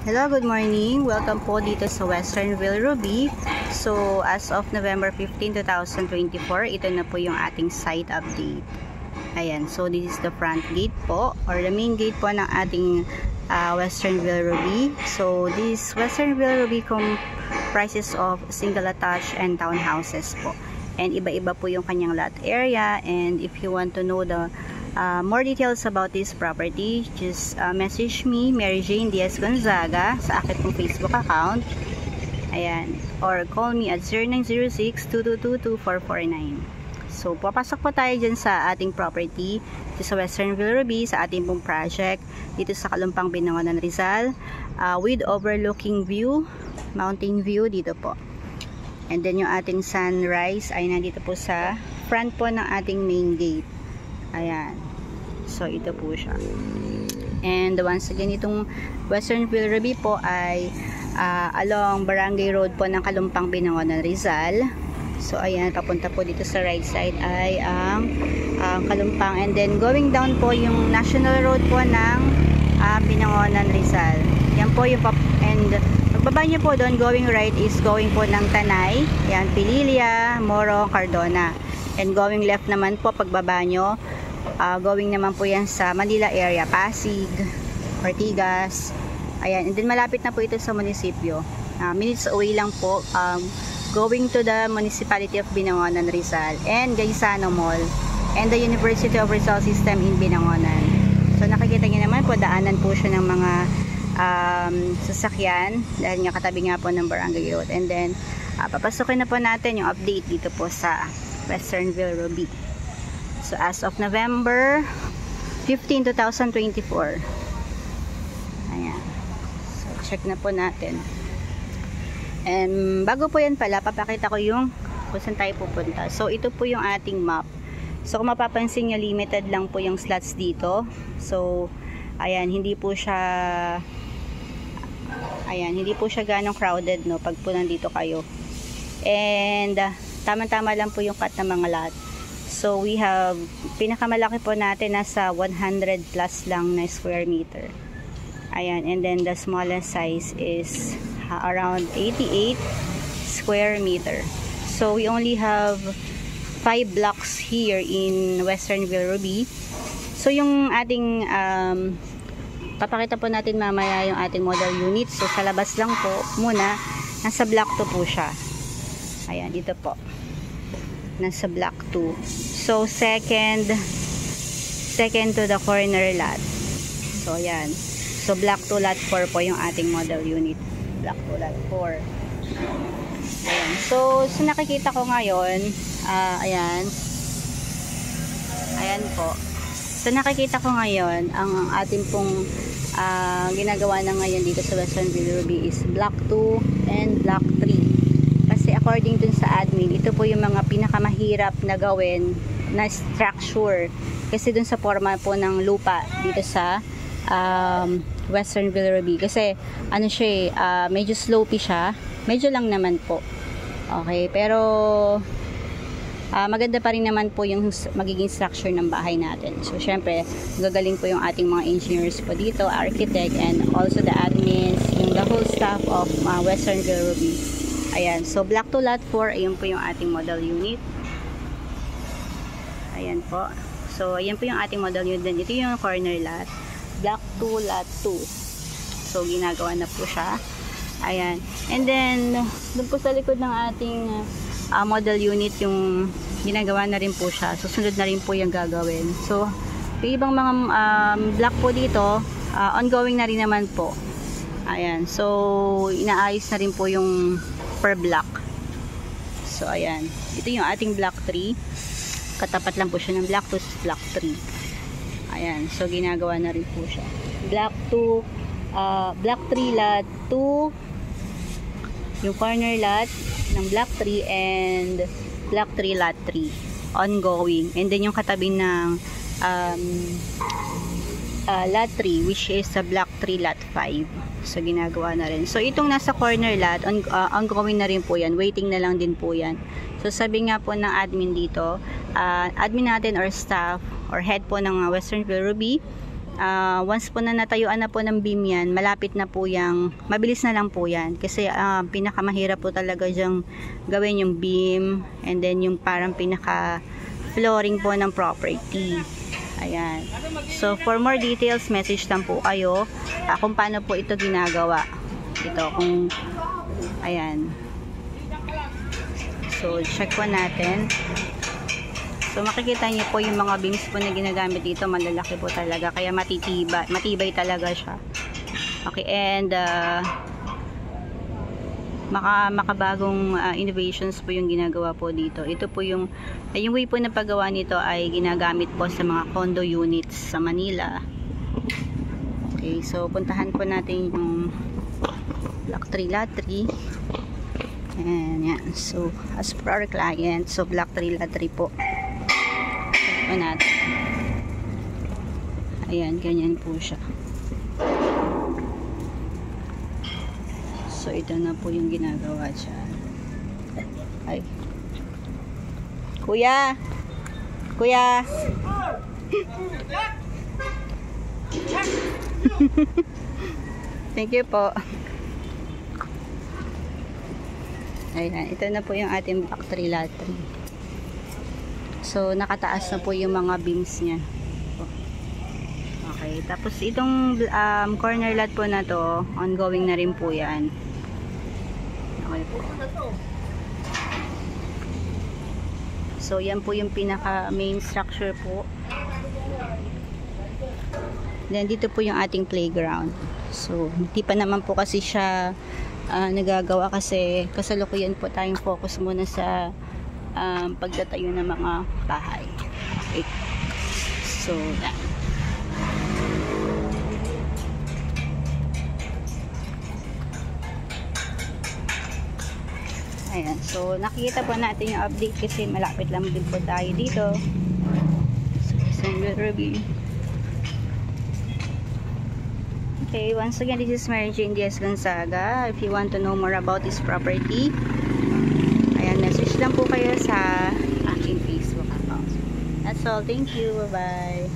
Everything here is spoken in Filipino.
Hello, good morning. Welcome po dito sa Westernville, Ruby. So, as of November 15, 2024, ito na po yung ating site update. Ayan, so this is the front gate po, or the main gate po ng ating Westernville, Ruby. So, this Westernville, Ruby comprises of single attached and townhouses po. And iba-iba po yung kanyang lot area. And if you want to know the more details about this property, just message me, Mary Jane Diaz Gonzaga, sa akin pong Facebook account. Ayan. Or call me at 0906-222-2449. So, papasok po tayo dyan sa ating property dito sa Westernville, Ruby, sa ating pong project dito sa Kalumpang, Binangonan, Rizal, with overlooking view, mountain view dito po. And then yung ating sunrise ay nandito po sa front po ng ating main gate. Ayan. So, ito po siya. And once again, itong Westernville, Ruby po ay along Barangay Road po ng Kalumpang, Binangonan, Rizal. So, ayan, papunta po dito sa right side ay ang Kalumpang. And then, going down po yung National Road po ng Binangonan, Rizal. Yan po yung and pagbaba nyo po doon, going right is going po ng Tanay. Yan, Pililla, Morong, Cardona. And going left naman po, pagbaba nyo, going naman po yan sa Manila area, Pasig, Ortigas. Ayan, and then malapit na po ito sa munisipyo. Minutes away lang po, going to the municipality of Binangonan, Rizal, and Gaisano Mall, and the University of Rizal System in Binangonan. So nakikita nyo naman po, daanan po siya ng mga sasakyan, dahil nga katabi nga po ng Barangay Road. And then, papasukin na po natin yung update dito po sa Westernville, Ruby. So, as of November 15, 2024. Ayan. So, check na po natin. And, bago po yan pala, papakita ko yung kung saan tayo pupunta. So, ito po yung ating map. So, kung mapapansin nyo, limited lang po yung slots dito. So, ayan, hindi po siya ganong crowded, no, pag po nandito kayo. And, tama-tama lang po yung cut ng mga lot. So, we have, pinakamalaki po natin nasa 100 plus lang na square meter. Ayan, and then the smallest size is around 88 square meter. So, we only have 5 blocks here in Westernville, Ruby. So, yung ating, papakita po natin mamaya yung ating model unit. So, sa labas lang po muna, nasa block 2 po siya. Ayan, dito po. Nasa block 2. So, second to the corner lot. So, ayan. So, block 2 lot 4 po yung ating model unit. Block 2 lot 4. Ayan. So, nakikita ko ngayon, ayan. Ayan po. So, nakikita ko ngayon, ang ating pong ginagawa na ngayon dito sa Westernville, Ruby is block 2 and block 3. Kasi according dun sa admin, ito po yung mga pinakamahirap na gawin na structure. Kasi dun sa forma po ng lupa dito sa Westernville, Ruby. Kasi ano siya, medyo slopey siya. Medyo lang naman po. Okay, pero maganda pa rin naman po yung magiging structure ng bahay natin. So, syempre, gagaling po yung ating mga engineers po dito, architect, and also the admins, yung the whole staff of Westernville, Ruby. Ayan. So, block 2 lot 4, ayun po yung ating model unit. Ayan po. So, ayan po yung ating model unit. Ito yung corner lot. Block 2 lot 2. So, ginagawa na po siya. Ayan. And then, doon po sa likod ng ating model unit, yung ginagawa na rin po siya. Susunod na rin po yung gagawin. So, yung ibang mga block po dito, ongoing na rin naman po. Ayan. So, inaayos na rin po yung per block. So, ayan. Ito yung ating block 3. Katapat lang po siya ng block 2, block 3. Ayan. So, ginagawa na rin po siya. Block 2, block 3 lot 2, yung corner lot ng block 3 and block 3 lot 3 ongoing, and then yung katabi ng lot 3 which is sa block 3 lot 5. So ginagawa na rin. So itong nasa corner lot ongoing na rin po yan, waiting na lang din po yan. So sabi nga po ng admin dito, admin natin or staff or head po ng Westernville, Ruby, Once po na natayuan na po ng beam yan, malapit na po yung, mabilis na lang po yan. Kasi pinakamahirap po talaga dyang gawin yung beam, and then yung parang pinaka flooring po ng property. Ayan. So, for more details, message lang po kayo kung paano po ito ginagawa. Ito, kung, ayan. So, check po natin. So, makikita niyo po yung mga beams po na ginagamit dito, malalaki po talaga. Kaya matibay talaga siya. Okay, and makabagong innovations po yung ginagawa po dito. Ito po yung way po na paggawa nito ay ginagamit po sa mga condo units sa Manila. Okay, so puntahan po natin yung Block 3 Lot 3. And yan, so as per our client, so Block 3 Lot 3 po. Check po natin. Ayan, ganyan po siya. So, ito na po yung ginagawa dyan. Ay. Kuya! Kuya! Thank you po. Ayan, ito na po yung ating Block 3 Lot 3. So, nakataas na po yung mga beams niya. Okay, tapos itong corner lot po na to, ongoing na rin po yan. Okay po. So, yan po yung pinaka main structure po. Then, dito po yung ating playground. So, hindi pa naman po kasi siya nagagawa kasi kasalukuyan po tayong focus muna sa pagtatayo ng mga bahay. Okay. So, yan. Ayan, so nakikita po natin yung update kasi malapit lang din po tayo dito. So, review. Okay, once again, this is Mary Jane Diaz Gonzaga. If you want to know more about this property, ayan, message lang po kayo sa aking Facebook account. That's all. Thank you. Bye-bye.